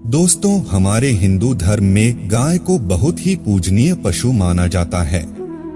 दोस्तों, हमारे हिंदू धर्म में गाय को बहुत ही पूजनीय पशु माना जाता है।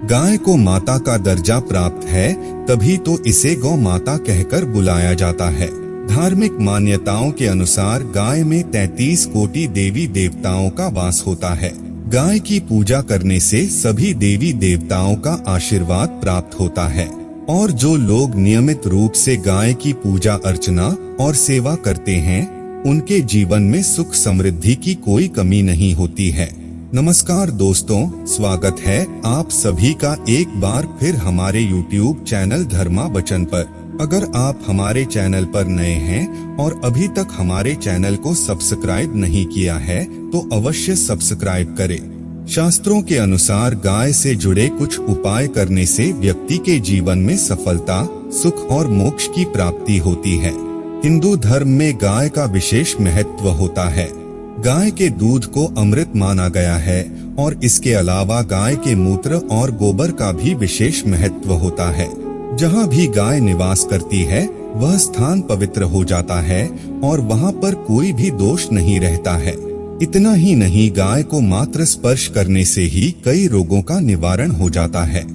गाय को माता का दर्जा प्राप्त है, तभी तो इसे गौ माता कहकर बुलाया जाता है। धार्मिक मान्यताओं के अनुसार गाय में 33 कोटि देवी देवताओं का वास होता है। गाय की पूजा करने से सभी देवी देवताओं का आशीर्वाद प्राप्त होता है और जो लोग नियमित रूप से गाय की पूजा अर्चना और सेवा करते हैं, उनके जीवन में सुख समृद्धि की कोई कमी नहीं होती है। नमस्कार दोस्तों, स्वागत है आप सभी का एक बार फिर हमारे YouTube चैनल धर्मा वचन पर। अगर आप हमारे चैनल पर नए हैं और अभी तक हमारे चैनल को सब्सक्राइब नहीं किया है, तो अवश्य सब्सक्राइब करें। शास्त्रों के अनुसार गाय से जुड़े कुछ उपाय करने से व्यक्ति के जीवन में सफलता, सुख और मोक्ष की प्राप्ति होती है। हिंदू धर्म में गाय का विशेष महत्व होता है। गाय के दूध को अमृत माना गया है और इसके अलावा गाय के मूत्र और गोबर का भी विशेष महत्व होता है। जहाँ भी गाय निवास करती है, वह स्थान पवित्र हो जाता है और वहाँ पर कोई भी दोष नहीं रहता है। इतना ही नहीं, गाय को मात्र स्पर्श करने से ही कई रोगों का निवारण हो जाता है।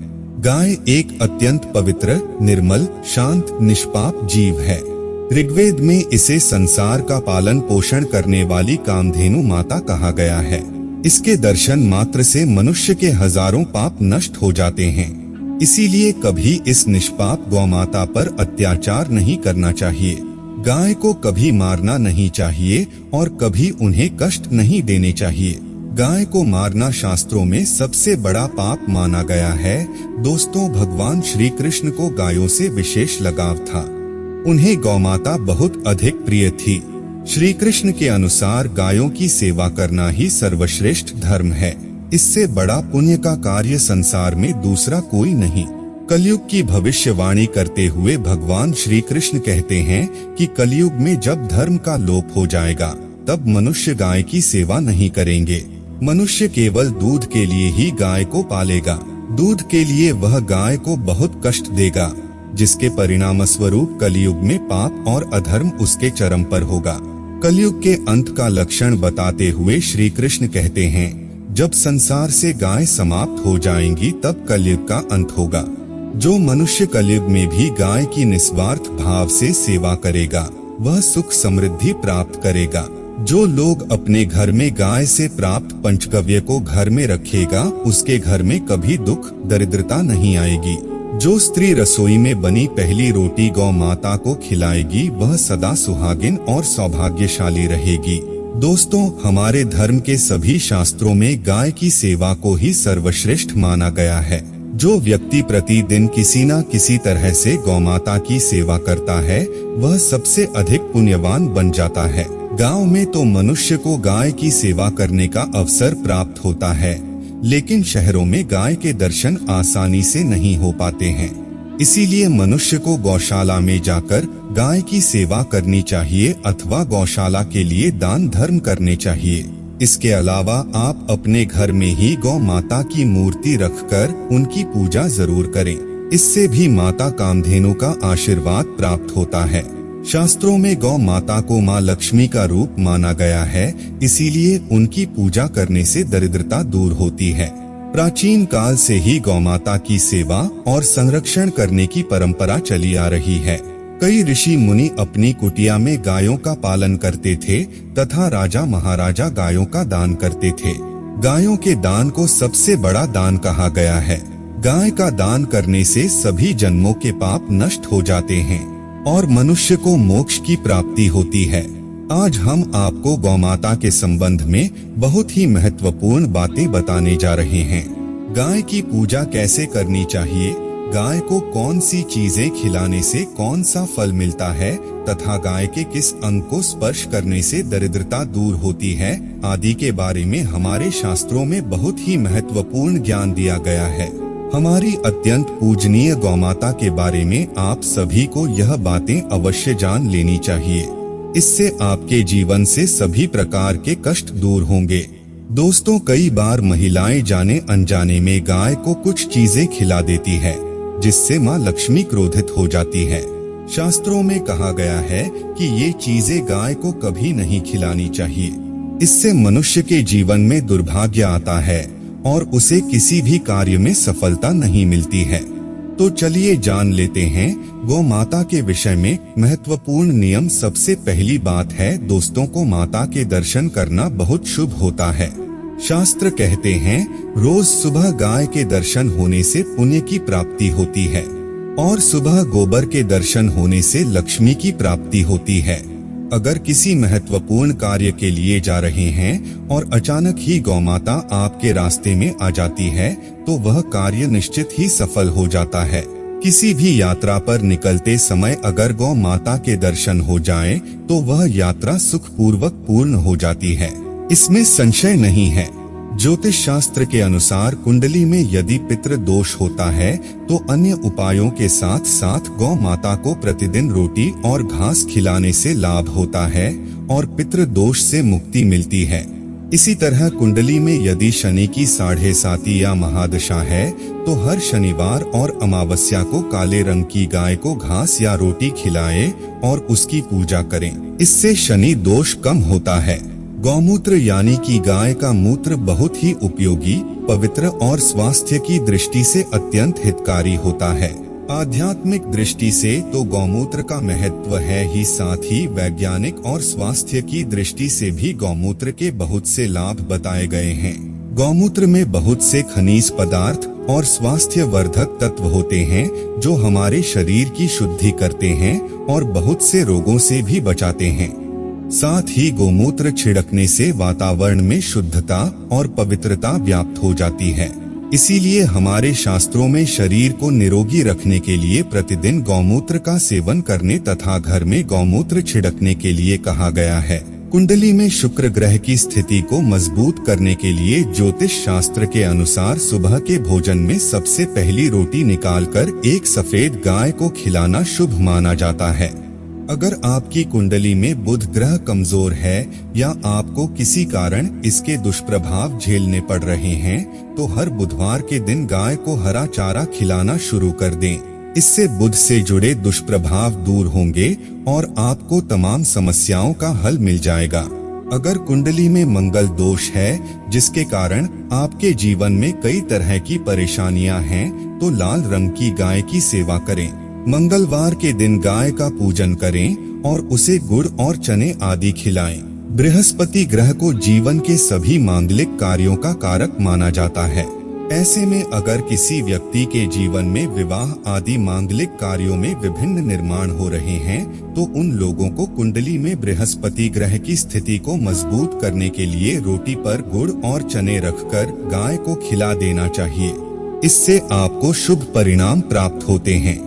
गाय एक अत्यंत पवित्र, निर्मल, शांत, निष्पाप जीव है। ऋग्वेद में इसे संसार का पालन पोषण करने वाली कामधेनु माता कहा गया है। इसके दर्शन मात्र से मनुष्य के हजारों पाप नष्ट हो जाते हैं। इसीलिए कभी इस निष्पाप गौ माता पर अत्याचार नहीं करना चाहिए। गाय को कभी मारना नहीं चाहिए और कभी उन्हें कष्ट नहीं देने चाहिए। गाय को मारना शास्त्रों में सबसे बड़ा पाप माना गया है। दोस्तों, भगवान श्री कृष्ण को गायों से विशेष लगाव था। उन्हें गौमाता बहुत अधिक प्रिय थी। श्री कृष्ण के अनुसार गायों की सेवा करना ही सर्वश्रेष्ठ धर्म है। इससे बड़ा पुण्य का कार्य संसार में दूसरा कोई नहीं। कलयुग की भविष्यवाणी करते हुए भगवान श्री कृष्ण कहते हैं कि कलयुग में जब धर्म का लोप हो जाएगा, तब मनुष्य गाय की सेवा नहीं करेंगे। मनुष्य केवल दूध के लिए ही गाय को पालेगा। दूध के लिए वह गाय को बहुत कष्ट देगा, जिसके परिणाम स्वरूप कलयुग में पाप और अधर्म उसके चरम पर होगा। कलयुग के अंत का लक्षण बताते हुए श्री कृष्ण कहते हैं, जब संसार से गाय समाप्त हो जाएंगी, तब कलयुग का अंत होगा। जो मनुष्य कलयुग में भी गाय की निस्वार्थ भाव से सेवा करेगा, वह सुख समृद्धि प्राप्त करेगा। जो लोग अपने घर में गाय से प्राप्त पंचगव्य को घर में रखेगा, उसके घर में कभी दुख दरिद्रता नहीं आएगी। जो स्त्री रसोई में बनी पहली रोटी गौ माता को खिलाएगी, वह सदा सुहागिन और सौभाग्यशाली रहेगी। दोस्तों, हमारे धर्म के सभी शास्त्रों में गाय की सेवा को ही सर्वश्रेष्ठ माना गया है। जो व्यक्ति प्रतिदिन किसी न किसी तरह से गौ माता की सेवा करता है, वह सबसे अधिक पुण्यवान बन जाता है। गांव में तो मनुष्य को गाय की सेवा करने का अवसर प्राप्त होता है, लेकिन शहरों में गाय के दर्शन आसानी से नहीं हो पाते हैं। इसीलिए मनुष्य को गौशाला में जाकर गाय की सेवा करनी चाहिए अथवा गौशाला के लिए दान धर्म करने चाहिए। इसके अलावा आप अपने घर में ही गौ माता की मूर्ति रखकर उनकी पूजा जरूर करें। इससे भी माता कामधेनु का आशीर्वाद प्राप्त होता है। शास्त्रों में गौ माता को माँ लक्ष्मी का रूप माना गया है, इसीलिए उनकी पूजा करने से दरिद्रता दूर होती है। प्राचीन काल से ही गौ माता की सेवा और संरक्षण करने की परंपरा चली आ रही है। कई ऋषि मुनि अपनी कुटिया में गायों का पालन करते थे तथा राजा महाराजा गायों का दान करते थे। गायों के दान को सबसे बड़ा दान कहा गया है। गाय का दान करने से सभी जन्मों के पाप नष्ट हो जाते हैं और मनुष्य को मोक्ष की प्राप्ति होती है। आज हम आपको गौमाता के संबंध में बहुत ही महत्वपूर्ण बातें बताने जा रहे हैं। गाय की पूजा कैसे करनी चाहिए, गाय को कौन सी चीजें खिलाने से कौन सा फल मिलता है तथा गाय के किस अंग को स्पर्श करने से दरिद्रता दूर होती है, आदि के बारे में हमारे शास्त्रों में बहुत ही महत्वपूर्ण ज्ञान दिया गया है। हमारी अत्यंत पूजनीय गौमाता के बारे में आप सभी को यह बातें अवश्य जान लेनी चाहिए। इससे आपके जीवन से सभी प्रकार के कष्ट दूर होंगे। दोस्तों, कई बार महिलाएं जाने अनजाने में गाय को कुछ चीजें खिला देती है, जिससे माँ लक्ष्मी क्रोधित हो जाती है। शास्त्रों में कहा गया है कि ये चीजें गाय को कभी नहीं खिलानी चाहिए। इससे मनुष्य के जीवन में दुर्भाग्य आता है और उसे किसी भी कार्य में सफलता नहीं मिलती है। तो चलिए जान लेते हैं गौ माता के विषय में महत्वपूर्ण नियम। सबसे पहली बात है दोस्तों को माता के दर्शन करना बहुत शुभ होता है। शास्त्र कहते हैं रोज सुबह गाय के दर्शन होने से पुण्य की प्राप्ति होती है और सुबह गोबर के दर्शन होने से लक्ष्मी की प्राप्ति होती है। अगर किसी महत्वपूर्ण कार्य के लिए जा रहे हैं और अचानक ही गौ माता आपके रास्ते में आ जाती है तो वह कार्य निश्चित ही सफल हो जाता है। किसी भी यात्रा पर निकलते समय अगर गौ माता के दर्शन हो जाएं, तो वह यात्रा सुखपूर्वक पूर्ण हो जाती है, इसमें संशय नहीं है। ज्योतिष शास्त्र के अनुसार कुंडली में यदि पितृ दोष होता है तो अन्य उपायों के साथ साथ गौ माता को प्रतिदिन रोटी और घास खिलाने से लाभ होता है और पितृ दोष से मुक्ति मिलती है। इसी तरह कुंडली में यदि शनि की 7.5 या महादशा है तो हर शनिवार और अमावस्या को काले रंग की गाय को घास या रोटी खिलाएं और उसकी पूजा करें। इससे शनि दोष कम होता है। गौमूत्र यानी कि गाय का मूत्र बहुत ही उपयोगी, पवित्र और स्वास्थ्य की दृष्टि से अत्यंत हितकारी होता है। आध्यात्मिक दृष्टि से तो गौमूत्र का महत्व है ही, साथ ही वैज्ञानिक और स्वास्थ्य की दृष्टि से भी गौमूत्र के बहुत से लाभ बताए गए हैं। गौमूत्र में बहुत से खनिज पदार्थ और स्वास्थ्य वर्धक तत्व होते हैं जो हमारे शरीर की शुद्धि करते हैं और बहुत से रोगों से भी बचाते हैं। साथ ही गोमूत्र छिड़कने से वातावरण में शुद्धता और पवित्रता व्याप्त हो जाती है। इसीलिए हमारे शास्त्रों में शरीर को निरोगी रखने के लिए प्रतिदिन गौमूत्र का सेवन करने तथा घर में गौमूत्र छिड़कने के लिए कहा गया है। कुंडली में शुक्र ग्रह की स्थिति को मजबूत करने के लिए ज्योतिष शास्त्र के अनुसार सुबह के भोजन में सबसे पहली रोटी निकालकर एक सफेद गाय को खिलाना शुभ माना जाता है। अगर आपकी कुंडली में बुध ग्रह कमजोर है या आपको किसी कारण इसके दुष्प्रभाव झेलने पड़ रहे हैं तो हर बुधवार के दिन गाय को हरा चारा खिलाना शुरू कर दें। इससे बुध से जुड़े दुष्प्रभाव दूर होंगे और आपको तमाम समस्याओं का हल मिल जाएगा। अगर कुंडली में मंगल दोष है जिसके कारण आपके जीवन में कई तरह की परेशानियां हैं तो लाल रंग की गाय की सेवा करें। मंगलवार के दिन गाय का पूजन करें और उसे गुड़ और चने आदि खिलाएं। बृहस्पति ग्रह को जीवन के सभी मांगलिक कार्यों का कारक माना जाता है। ऐसे में अगर किसी व्यक्ति के जीवन में विवाह आदि मांगलिक कार्यों में विभिन्न निर्माण हो रहे हैं तो उन लोगों को कुंडली में बृहस्पति ग्रह की स्थिति को मजबूत करने के लिए रोटी पर गुड़ और चने रखकर गाय को खिला देना चाहिए। इससे आपको शुभ परिणाम प्राप्त होते हैं।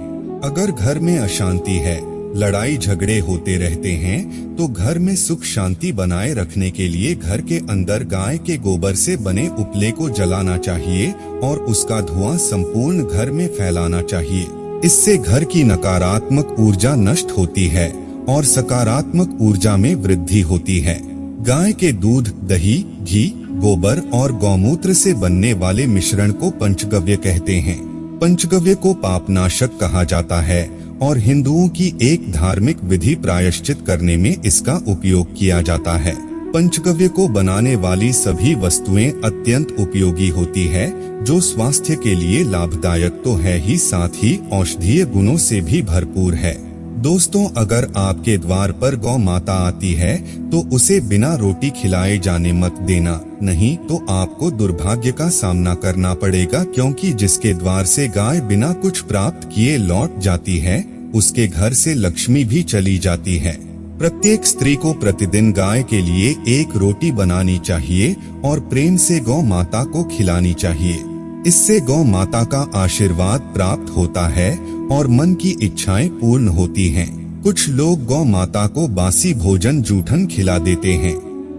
अगर घर में अशांति है, लड़ाई झगड़े होते रहते हैं तो घर में सुख शांति बनाए रखने के लिए घर के अंदर गाय के गोबर से बने उपले को जलाना चाहिए और उसका धुआं संपूर्ण घर में फैलाना चाहिए। इससे घर की नकारात्मक ऊर्जा नष्ट होती है और सकारात्मक ऊर्जा में वृद्धि होती है। गाय के दूध, दही, घी, गोबर और गौमूत्र से बनने वाले मिश्रण को पंचगव्य कहते हैं। पंचगव्य को पापनाशक कहा जाता है और हिंदुओं की एक धार्मिक विधि प्रायश्चित करने में इसका उपयोग किया जाता है। पंचगव्य को बनाने वाली सभी वस्तुएं अत्यंत उपयोगी होती है जो स्वास्थ्य के लिए लाभदायक तो है ही, साथ ही औषधीय गुणों से भी भरपूर है। दोस्तों, अगर आपके द्वार पर गौ माता आती है तो उसे बिना रोटी खिलाए जाने मत देना, नहीं तो आपको दुर्भाग्य का सामना करना पड़ेगा, क्योंकि जिसके द्वार से गाय बिना कुछ प्राप्त किए लौट जाती है उसके घर से लक्ष्मी भी चली जाती है। प्रत्येक स्त्री को प्रतिदिन गाय के लिए एक रोटी बनानी चाहिए और प्रेम से गौ माता को खिलानी चाहिए। इससे गौ माता का आशीर्वाद प्राप्त होता है और मन की इच्छाएं पूर्ण होती हैं। कुछ लोग गौ माता को बासी भोजन जूठन खिला देते हैं।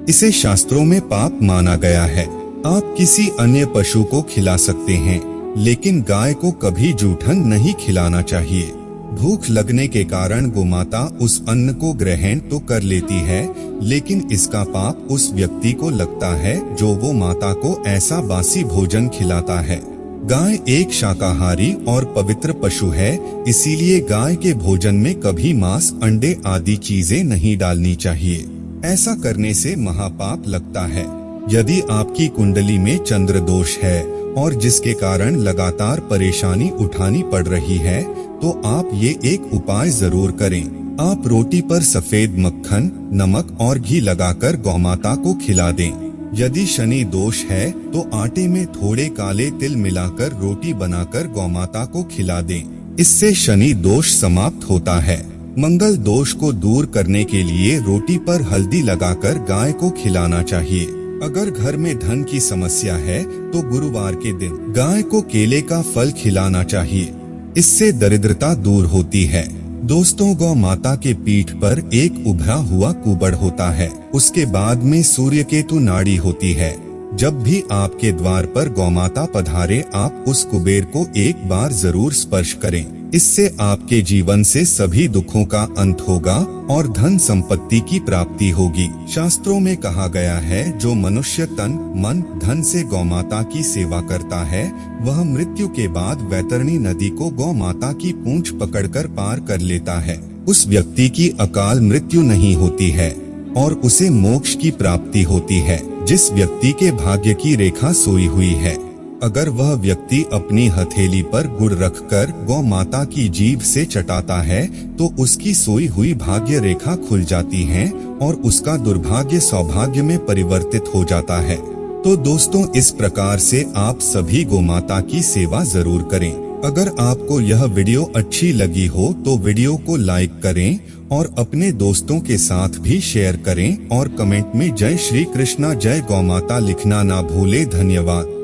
इसे शास्त्रों में पाप माना गया है। आप किसी अन्य पशु को खिला सकते हैं लेकिन गाय को कभी जूठन नहीं खिलाना चाहिए। भूख लगने के कारण गोमाता उस अन्न को ग्रहण तो कर लेती है लेकिन इसका पाप उस व्यक्ति को लगता है जो वो माता को ऐसा बासी भोजन खिलाता है। गाय एक शाकाहारी और पवित्र पशु है, इसीलिए गाय के भोजन में कभी मांस, अंडे आदि चीजें नहीं डालनी चाहिए। ऐसा करने से महापाप लगता है। यदि आपकी कुंडली में चंद्र दोष है और जिसके कारण लगातार परेशानी उठानी पड़ रही है, तो आप ये एक उपाय जरूर करें। आप रोटी पर सफेद मक्खन, नमक और घी लगाकर गौमाता को खिला दें। यदि शनि दोष है तो आटे में थोड़े काले तिल मिलाकर रोटी बनाकर गौमाता को खिला दें। इससे शनि दोष समाप्त होता है। मंगल दोष को दूर करने के लिए रोटी पर हल्दी लगाकर गाय को खिलाना चाहिए। अगर घर में धन की समस्या है तो गुरुवार के दिन गाय को केले का फल खिलाना चाहिए। इससे दरिद्रता दूर होती है। दोस्तों, गौ माता के पीठ पर एक उभरा हुआ कुबड़ होता है। उसके बाद में सूर्य केतु नाड़ी होती है। जब भी आपके द्वार पर गौमाता पधारे, आप उस कुबेर को एक बार जरूर स्पर्श करें। इससे आपके जीवन से सभी दुखों का अंत होगा और धन संपत्ति की प्राप्ति होगी। शास्त्रों में कहा गया है, जो मनुष्य तन, मन, धन से गौमाता की सेवा करता है, वह मृत्यु के बाद वैतरणी नदी को गौमाता की पूंछ पकड़कर पार कर लेता है। उस व्यक्ति की अकाल मृत्यु नहीं होती है और उसे मोक्ष की प्राप्ति होती है। जिस व्यक्ति के भाग्य की रेखा सोई हुई है, अगर वह व्यक्ति अपनी हथेली पर गुड़ रखकर गौ माता की जीभ से चटाता है, तो उसकी सोई हुई भाग्य रेखा खुल जाती है और उसका दुर्भाग्य सौभाग्य में परिवर्तित हो जाता है। तो दोस्तों, इस प्रकार से आप सभी गौ माता की सेवा जरूर करें। अगर आपको यह वीडियो अच्छी लगी हो तो वीडियो को लाइक करें और अपने दोस्तों के साथ भी शेयर करें और कमेंट में जय श्री कृष्णा, जय गौ माता लिखना ना भूले। धन्यवाद।